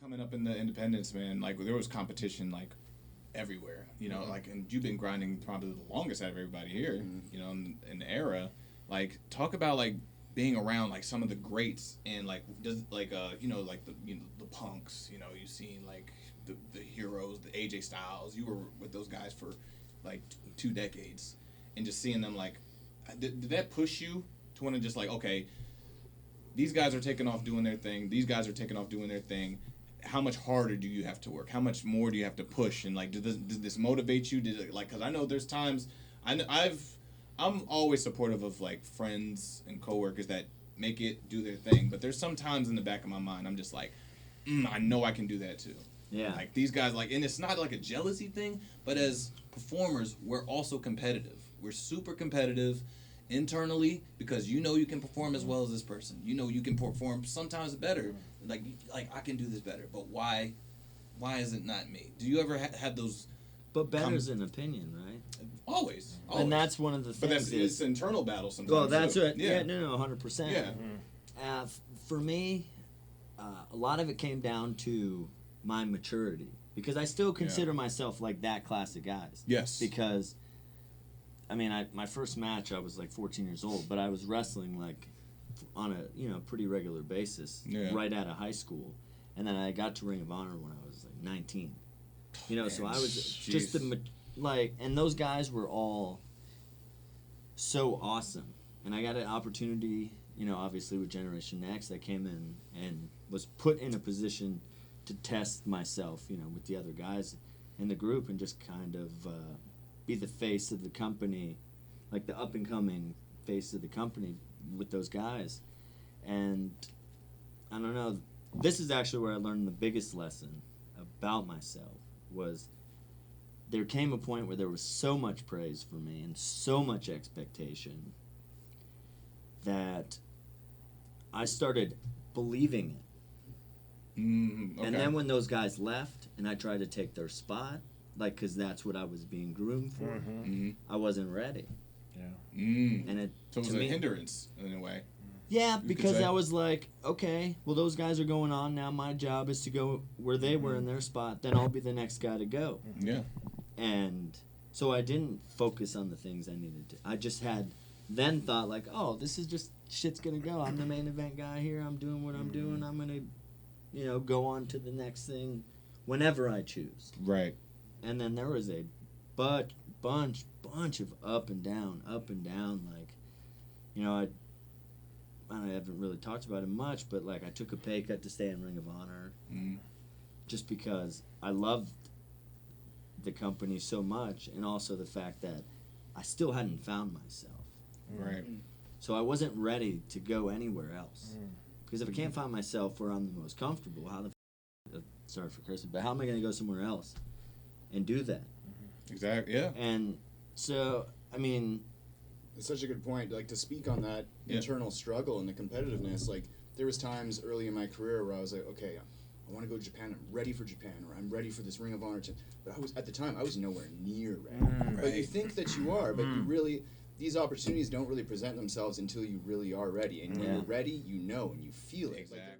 coming up in the independents, man, like there was competition like everywhere, you know, like, and you've been grinding probably the longest out of everybody here, you know, in the era. Like, talk about like being around like some of the greats and like does like you know, like the punks, you know, you seen like the heroes, the AJ Styles. You were with those guys for like 2 decades, and just seeing them like, did that push you to want to just like, okay, these guys are taking off doing their thing. These guys are taking off doing their thing. How much harder do you have to work? How much more do you have to push? And like, did this motivate you? Did it, like, because I know there's times I'm always supportive of like friends and coworkers that make it, do their thing. But there's some times in the back of my mind I'm just like, I know I can do that too. Yeah. Like these guys, like, and it's not like a jealousy thing, but as performers, we're also competitive. We're super competitive internally because you know you can perform as well as this person. You know you can perform sometimes better. Like I can do this better, but why is it not me? Do you ever have those? But better's an opinion, right? Always. And that's one of the things. But it's an internal battle sometimes. Well, that's too. it. Yeah, no, 100%. Yeah. For me, a lot of it came down to my maturity because I still consider myself like that class of guys. Yes. Because, I mean, my first match I was like 14 years old, but I was wrestling like on a pretty regular basis right out of high school, and then I got to Ring of Honor when I was like 19. You know, so I was just and those guys were all so awesome, and I got an opportunity. You know, obviously with Generation X, I came in and was put in a position to test myself. You know, with the other guys in the group, and just kind of be the face of the company, like the up and coming face of the company with those guys. And I don't know, this is actually where I learned the biggest lesson about myself. Was there came a point where there was so much praise for me and so much expectation that I started believing it. Okay. And then when those guys left and I tried to take their spot, like, because that's what I was being groomed for, I wasn't ready. Yeah. And it So it was a hindrance in a way. Yeah, because I was like, okay, well, those guys are going on now. My job is to go where they were in their spot. Then I'll be the next guy to go. Yeah. And so I didn't focus on the things I needed to. I just had then thought like, oh, this is just shit's going to go. I'm the main event guy here. I'm doing what I'm doing. I'm going to, go on to the next thing whenever I choose. Right. And then there was a bunch of up and down. Like, I haven't really talked about it much, but like I took a pay cut to stay in Ring of Honor, just because I loved the company so much, and also the fact that I still hadn't found myself. Right. So I wasn't ready to go anywhere else, because if I can't find myself where I'm the most comfortable, sorry for cursing, but how am I going to go somewhere else and do that? Exactly. Yeah. And so, I mean. It's such a good point. Like, to speak on that internal struggle and the competitiveness, like, there was times early in my career where I was like, okay, I want to go to Japan. I'm ready for Japan, or I'm ready for this Ring of Honor. But at the time, I was nowhere near ready. But you think that you are, but you really, these opportunities don't really present themselves until you really are ready. And when you're ready, you know, and you feel it. Exactly. Like,